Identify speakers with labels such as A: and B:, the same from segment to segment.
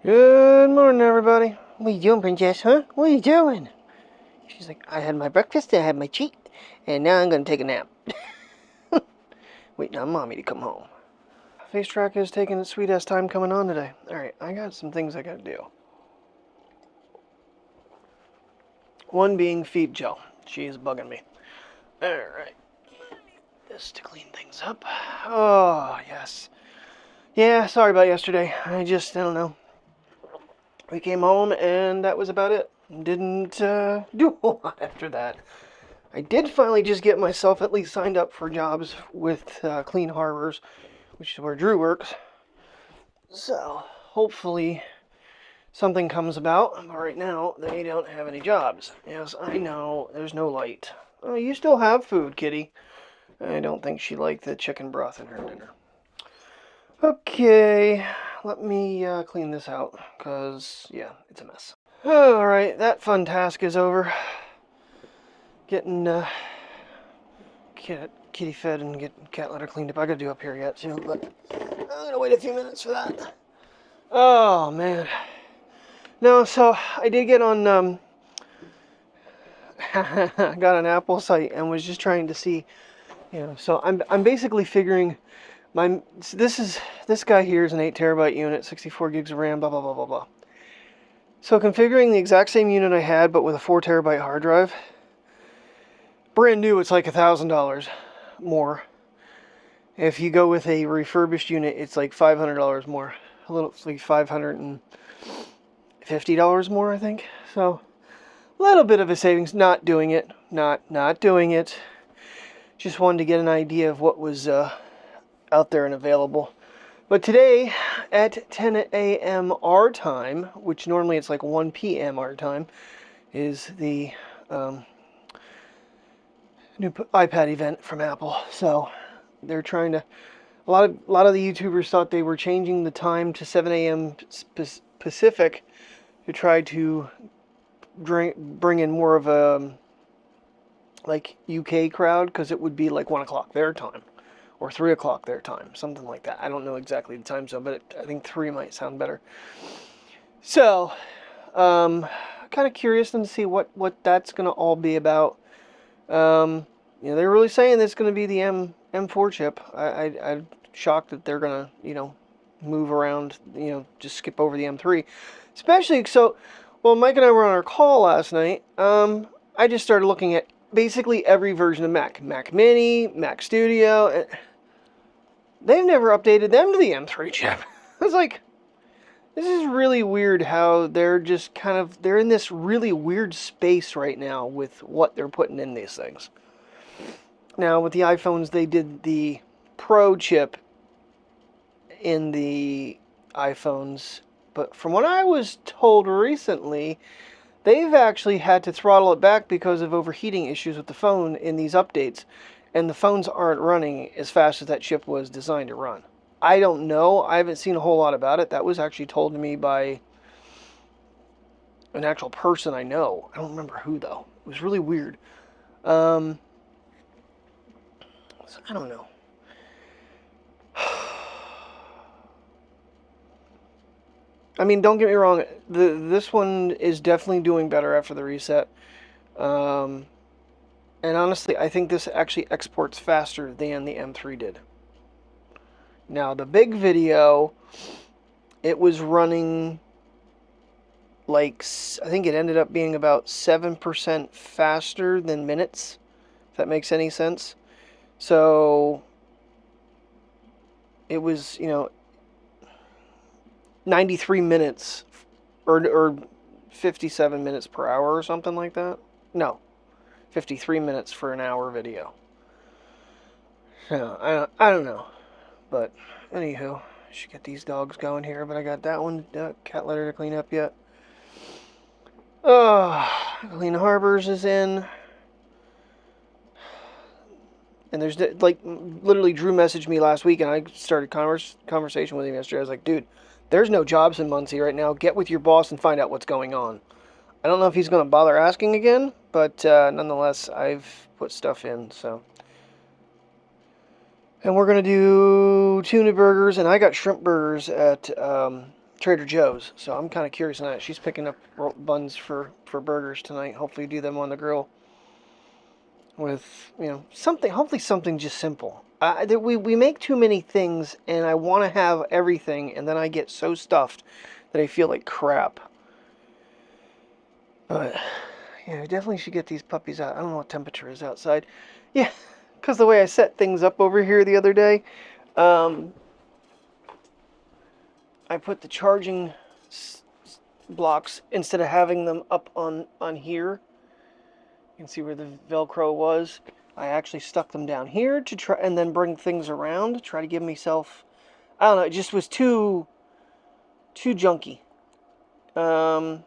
A: Good morning, everybody. What are you doing, princess, huh? What are you doing? She's like, I had my breakfast, I had my treat, and now I'm gonna take a nap. Waiting on mommy to come home. Face track is taking its sweet ass time coming on today. Alright, I got some things I gotta do. One being feed gel. She's bugging me. Alright. This to clean things up. Oh, yes. Yeah, sorry about yesterday. I don't know. We came home and that was about it. Didn't do a lot after that. I did finally just get myself at least signed up for jobs with Clean Harbors, which is where Drew works. So hopefully something comes about. But right now they don't have any jobs. Yes, I know. There's no light. Oh, you still have food, kitty. I don't think she liked the chicken broth in her dinner. Okay, let me clean this out, because, yeah, it's a mess. Alright, that fun task is over. Getting kitty fed and getting cat litter cleaned up. I gotta do up here yet, too, but I'm gonna wait a few minutes for that. Oh, man. No, so I did get on, got an Apple site and was just trying to see, so I'm basically figuring this guy here is an 8 terabyte unit, 64 gigs of RAM, blah, blah, blah, blah, blah. So configuring the exact same unit I had, but with a 4 terabyte hard drive, brand new, it's like $1,000 more. If you go with a refurbished unit, it's like $500 more. It's like $550 more, I think. So, a little bit of a savings. Not doing it. Not doing it. Just wanted to get an idea of what was out there and available. But today, at 10 a.m. our time, which normally it's like 1 p.m. our time, is the new iPad event from Apple. So they're trying to. A lot of the YouTubers thought they were changing the time to 7 a.m. Pacific to try to bring in more of a like UK crowd, because it would be like 1 o'clock their time. Or 3 o'clock their time, something like that. I don't know exactly the time zone, but I think 3 might sound better. So, kind of curious to see what that's going to all be about. They're really saying it's going to be the M4 chip. I'm shocked that they're going to, move around, just skip over the M3. Especially, well, Mike and I were on our call last night. I just started looking at basically every version of Mac. Mac Mini, Mac Studio. They've never updated them to the M3 chip. I was like, this is really weird how they're just they're in this really weird space right now with what they're putting in these things. Now, with the iPhones, they did the Pro chip in the iPhones. But from what I was told recently, they've actually had to throttle it back because of overheating issues with the phone in these updates. And the phones aren't running as fast as that chip was designed to run. I don't know. I haven't seen a whole lot about it. That was actually told to me by an actual person I know. I don't remember who, though. It was really weird. So I don't know. I mean, don't get me wrong. This one is definitely doing better after the reset. And honestly, I think this actually exports faster than the M3 did. Now, the big video, it was running like, I think it ended up being about 7% faster than minutes, if that makes any sense. So, it was, 93 minutes, or 57 minutes per hour or something like that. No. 53 minutes for an hour video. So, I don't know. But, anywho, I should get these dogs going here. But I got that one, cat litter to clean up yet. Clean Harbors is in. And there's, like, literally Drew messaged me last week. And I started conversation with him yesterday. I was like, dude, there's no jobs in Muncie right now. Get with your boss and find out what's going on. I don't know if he's going to bother asking again, but nonetheless, I've put stuff in, so. And we're going to do tuna burgers, and I got shrimp burgers at Trader Joe's. So I'm kind of curious on that. She's picking up buns for burgers tonight. Hopefully do them on the grill with, you know, something, hopefully something just simple. We make too many things, and I want to have everything, and then I get so stuffed that I feel like crap. But yeah, I definitely should get these puppies out. I don't know what temperature is outside. Yeah, because the way I set things up over here the other day, I put the charging blocks, instead of having them up on here, you can see where the Velcro was, I actually stuck them down here to try and then bring things around, try to give myself, I don't know, it just was too junky. You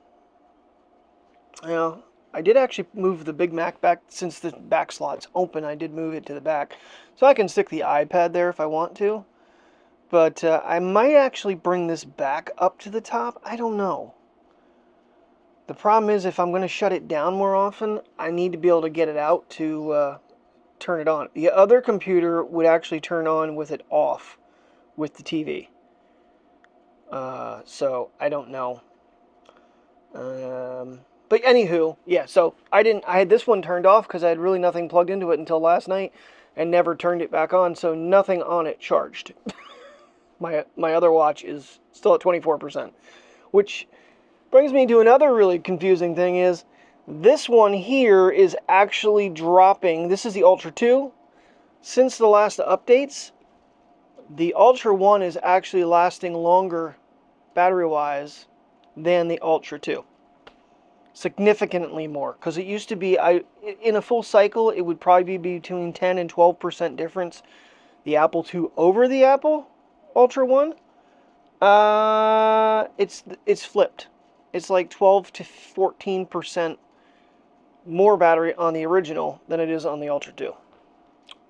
A: know, I did actually move the Big Mac back, since the back slot's open, I did move it to the back, so I can stick the iPad there if I want to. But I might actually bring this back up to the top. I don't know. The problem is, if I'm going to shut it down more often, I need to be able to get it out to turn it on. The other computer would actually turn on with it off with the TV. So I don't know. But anywho, yeah, so I had this one turned off because I had really nothing plugged into it until last night and never turned it back on, so nothing on it charged. My other watch is still at 24%, which brings me to another really confusing thing is, this one here is actually dropping. This is the Ultra 2. Since the last updates, the Ultra 1 is actually lasting longer battery-wise than the Ultra 2. Significantly more, because it used to be, in a full cycle, it would probably be between 10 and 12% difference, the Apple 2 over the Apple Ultra 1. It's flipped. It's like 12 to 14% more battery on the original than it is on the Ultra 2.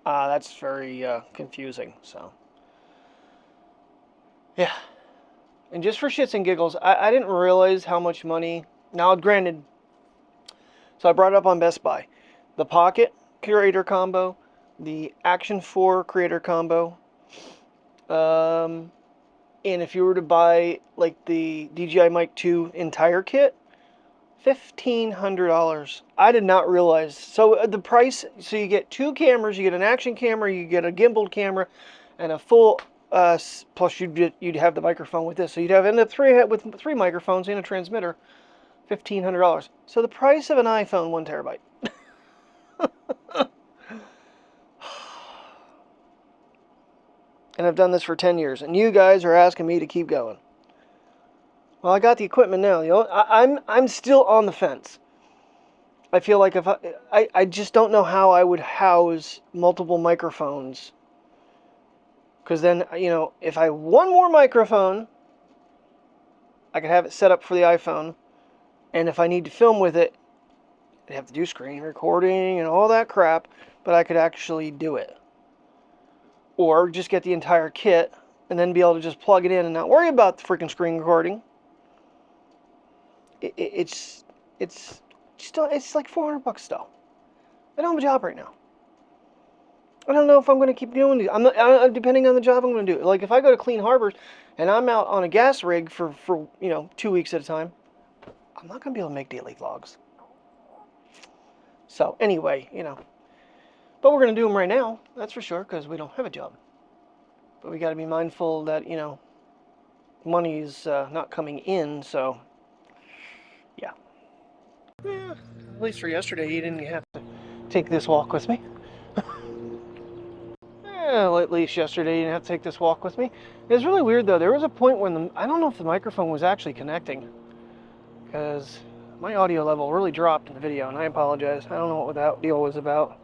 A: That's very confusing. So, yeah. And just for shits and giggles, I didn't realize how much money. Now, granted, so I brought it up on Best Buy. The Pocket Creator Combo, the Action 4 Creator Combo, and if you were to buy like the DJI Mic 2 entire kit, $1,500. I did not realize. So the price, so you get 2 cameras, you get an action camera, you get a gimbal camera, and a full, plus you'd have the microphone with this. So you'd end up with 3 microphones and a transmitter, $1,500. So the price of an iPhone 1 terabyte. And I've done this for 10 years, and you guys are asking me to keep going. Well, I got the equipment now. You know, I'm still on the fence. I feel like if I just don't know how I would house multiple microphones. Because then, you know, if I have one more microphone, I could have it set up for the iPhone. And if I need to film with it, I'd have to do screen recording and all that crap, but I could actually do it. Or just get the entire kit and then be able to just plug it in and not worry about the freaking screen recording. It's like $400 still. I don't have a job right now. I don't know if I'm going to keep doing it. Depending on the job I'm going to do. Like if I go to Clean Harbors and I'm out on a gas rig for 2 weeks at a time, I'm not going to be able to make daily vlogs. So anyway, but we're going to do them right now, that's for sure, because we don't have a job. But we got to be mindful that, money's not coming in, so, yeah. At least for yesterday, you didn't have to take this walk with me. At least yesterday, you didn't have to take this walk with me. It was really weird, though. There was a point when I don't know if the microphone was actually connecting, because my audio level really dropped in the video, and I apologize. I don't know what that deal was about.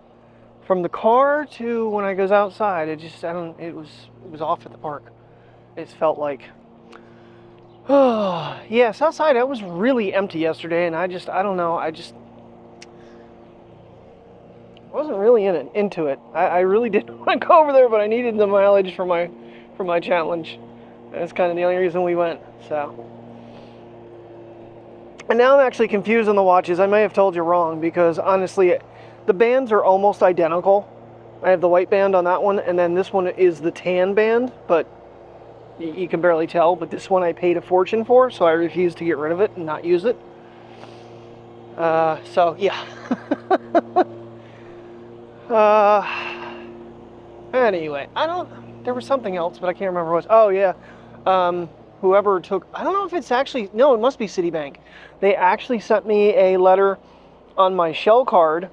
A: From the car to when I goes outside, it was off at the park. It felt like, oh, yes, outside it was really empty yesterday, and I don't know, I wasn't really into it. I really didn't want to go over there, but I needed the mileage for my challenge. That's kind of the only reason we went, so. And now I'm actually confused on the watches. I may have told you wrong, because honestly, the bands are almost identical. I have the white band on that one, and then this one is the tan band, but You can barely tell, but this one I paid a fortune for, so I refuse to get rid of it and not use it. So yeah. Anyway, there was something else, but I can't remember what it was. Oh yeah. Whoever took, I don't know if it's actually, no, it must be Citibank. They actually sent me a letter on my Shell card.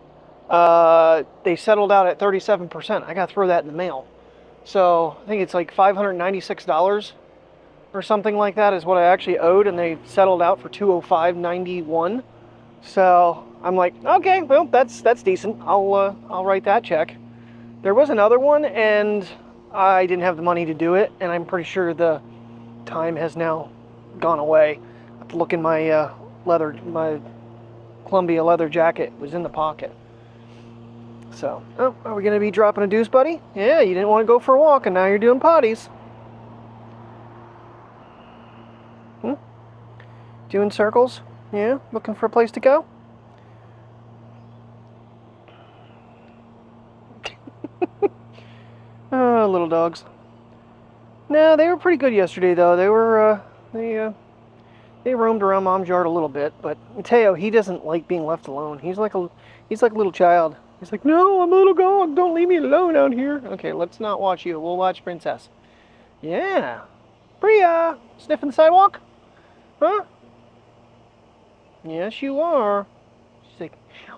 A: They settled out at 37%. I got to throw that in the mail. So I think it's like $596 or something like that is what I actually owed, and they settled out for $205.91. So I'm like, okay, well, that's decent. I'll write that check. There was another one, and I didn't have the money to do it, and I'm pretty sure the time has now gone away. I have to look in my my Columbia leather jacket. It was in the pocket. So, oh, are we going to be dropping a deuce, buddy? Yeah, you didn't want to go for a walk, and now you're doing potties. Doing circles? Yeah, looking for a place to go? Oh, little dogs. No, they were pretty good yesterday, though. They were, they roamed around Mom's yard a little bit, but Mateo, he doesn't like being left alone. He's like a little child. He's like, no, I'm a little dog. Don't leave me alone out here. Okay, let's not watch you. We'll watch Princess. Yeah. Priya, sniffing the sidewalk? Huh? Yes, you are. She's like,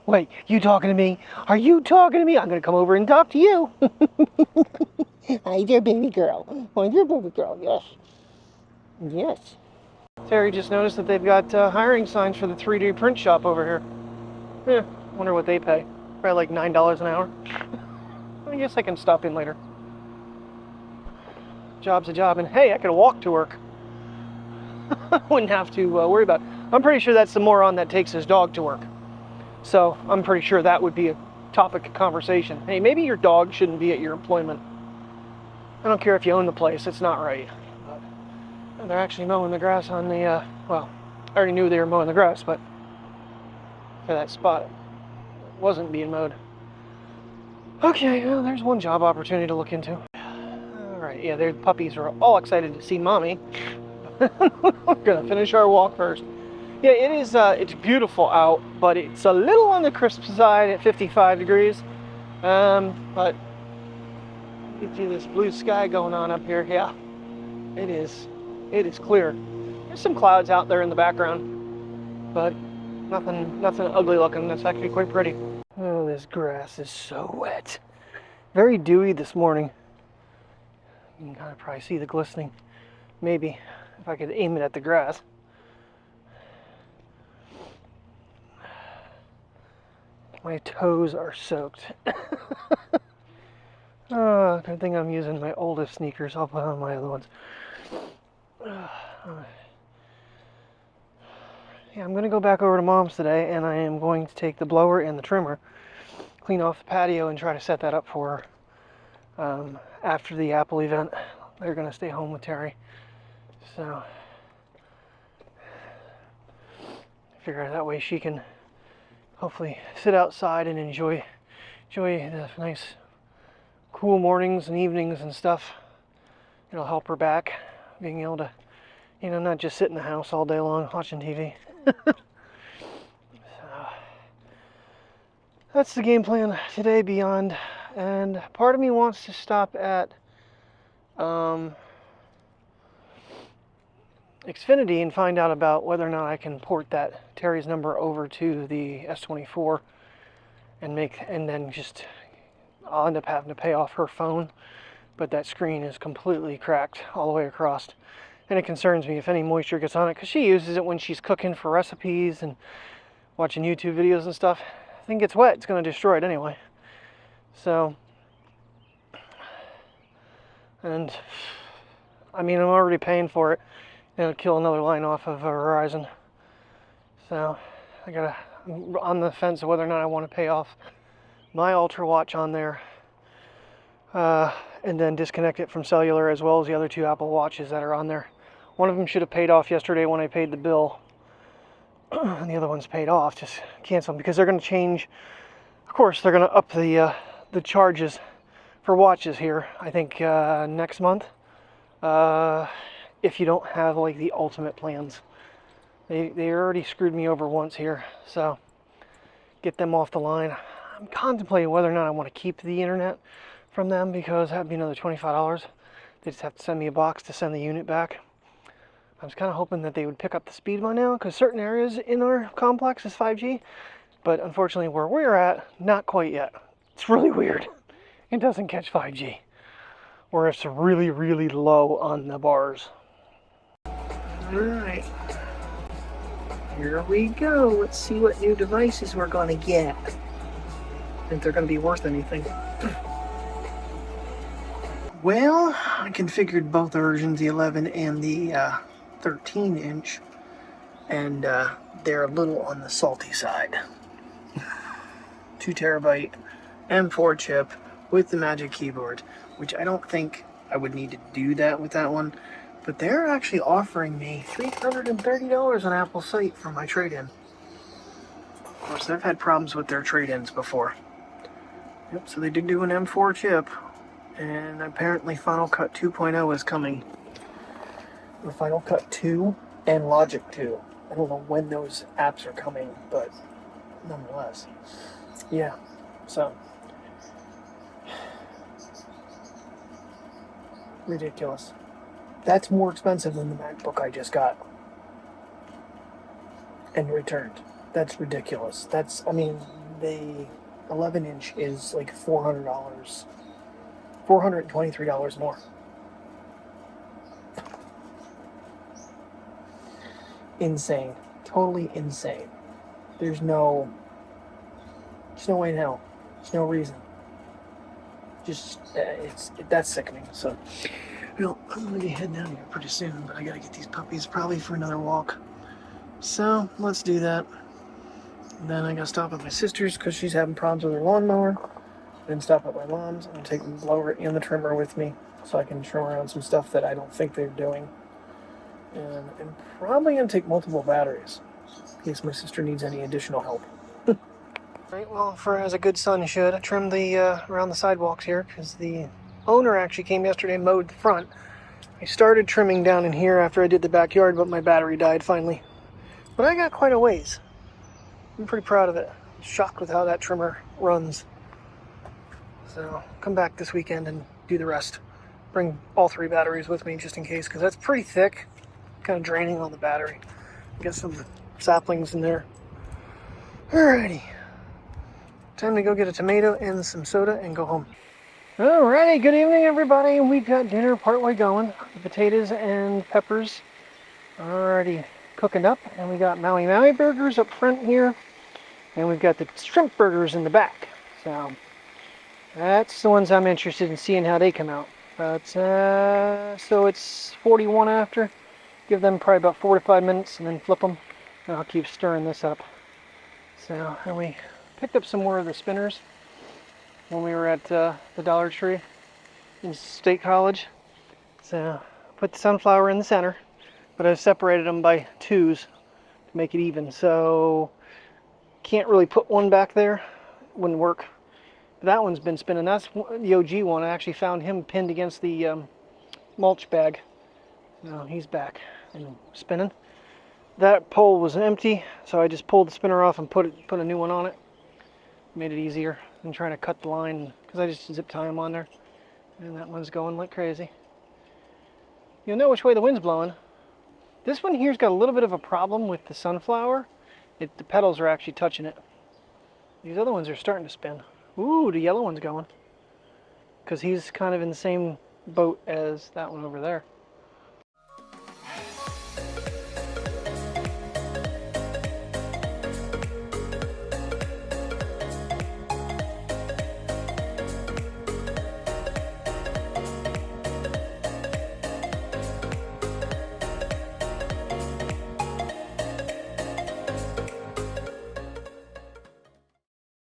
A: wait, you talking to me? Are you talking to me? I'm going to come over and talk to you. Hi there, baby girl. Hi there, baby girl. Yes. Yes. Terry just noticed that they've got hiring signs for the 3D print shop over here. Yeah, wonder what they pay. Probably like $9 an hour. I guess I can stop in later. Job's a job, and hey, I could walk to work. I wouldn't have to worry about it. I'm pretty sure that's the moron that takes his dog to work. So I'm pretty sure that would be a topic of conversation. Hey, maybe your dog shouldn't be at your employment. I don't care if you own the place, it's not right. But they're actually mowing the grass on the, well, I already knew they were mowing the grass, but for that spot, it wasn't being mowed. Okay, well, there's one job opportunity to look into. Alright, yeah, their puppies are all excited to see Mommy. We're gonna finish our walk first. Yeah, it is, it's beautiful out, but it's a little on the crisp side at 55 degrees. But you can see this blue sky going on up here. Yeah, it is clear. There's some clouds out there in the background, but nothing ugly looking. That's actually quite pretty. Oh, this grass is so wet. Very dewy this morning. You can kind of probably see the glistening. Maybe if I could aim it at the grass. My toes are soaked. Oh, good thing I'm using my oldest sneakers. I'll put on my other ones. Yeah, I'm going to go back over to Mom's today, and I am going to take the blower and the trimmer, clean off the patio, and try to set that up for her after the Apple event. They're going to stay home with Terry. So, I figure that way she can hopefully sit outside and enjoy the nice cool mornings and evenings and stuff. It'll help her back, being able to, you know, not just sit in the house all day long watching TV. So, that's the game plan today, Beyond. And part of me wants to stop at Xfinity and find out about whether or not I can port that Terry's number over to the S24 and then just I'll end up having to pay off her phone, but that screen is completely cracked all the way across, and it concerns me if any moisture gets on it, because she uses it when she's cooking for recipes and watching YouTube videos and stuff. If it gets wet, it's going to destroy it anyway. So, and I mean, I'm already paying for it. It would kill another line off of Verizon. So I'm on the fence of whether or not I want to pay off my Ultra Watch on there and then disconnect it from cellular, as well as the other two Apple Watches that are on there. One of them should have paid off yesterday when I paid the bill, and the other one's paid off. Just cancel them, because they're going to change. Of course, they're going to up the charges for watches here, I think next month. if you don't have like the ultimate plans. They already screwed me over once here, so get them off the line. I'm contemplating whether or not I want to keep the internet from them, because that'd be another $25. They just have to send me a box to send the unit back. I was kind of hoping that they would pick up the speed by now, because certain areas in our complex is 5G, but unfortunately where we're at, not quite yet. It's really weird. It doesn't catch 5G, or it's really, really low on the bars. Alright, here we go. Let's see what new devices we're going to get. If they're going to be worth anything. Well, I configured both versions, the 11 and the 13-inch, and they're a little on the salty side. 2 terabyte M4 chip with the Magic Keyboard, which I don't think I would need to do that with that one, but they're actually offering me $330 on Apple's site for my trade-in. Of course, I've had problems with their trade-ins before. Yep, so they did do an M4 chip, and apparently Final Cut 2.0 is coming. Or Final Cut 2 and Logic 2. I don't know when those apps are coming, but nonetheless. Yeah, so. Ridiculous. That's more expensive than the MacBook I just got and returned. That's ridiculous. I mean, the 11-inch is like $400, $423 more. Insane. Totally insane. There's no way in hell. There's no reason. Just, that's sickening. So, well, I'm going to be heading out here pretty soon, but I got to get these puppies probably for another walk. So, let's do that. And then I got to stop at my sister's because she's having problems with her lawnmower. Then stop at my mom's and take the blower and the trimmer with me so I can trim around some stuff that I don't think they're doing. And I'm probably going to take multiple batteries in case my sister needs any additional help. Right, well, as a good son should, I trimmed the around the sidewalks here because the owner actually came yesterday and mowed the front. I started trimming down in here after I did the backyard, but my battery died finally. But I got quite a ways. I'm pretty proud of it. Shocked with how that trimmer runs. So come back this weekend and do the rest. Bring all 3 batteries with me just in case, because that's pretty thick. Kind of draining on the battery. Get some saplings in there. Alrighty. Time to go get a tomato and some soda and go home. Alrighty, good evening everybody. We've got dinner partway going. The potatoes and peppers are already cooking up. And we got Maui Maui burgers up front here. And we've got the shrimp burgers in the back. So that's the ones I'm interested in seeing how they come out. But so it's 41 after. Give them probably about 4 to 5 minutes and then flip them. And I'll keep stirring this up. So, and we picked up some more of the spinners when we were at the Dollar Tree in State College. So, put the sunflower in the center, but I separated them by 2s to make it even. So, can't really put one back there. Wouldn't work. But that one's been spinning. That's the OG one. I actually found him pinned against the mulch bag. So, he's back and spinning. That pole was empty, so I just pulled the spinner off and put a new one on it. Made it easier than trying to cut the line, because I just zip tie them on there. And that one's going like crazy. You'll know which way the wind's blowing. This one here's got a little bit of a problem with the sunflower. The petals are actually touching it. These other ones are starting to spin. Ooh, the yellow one's going. Because he's kind of in the same boat as that one over there.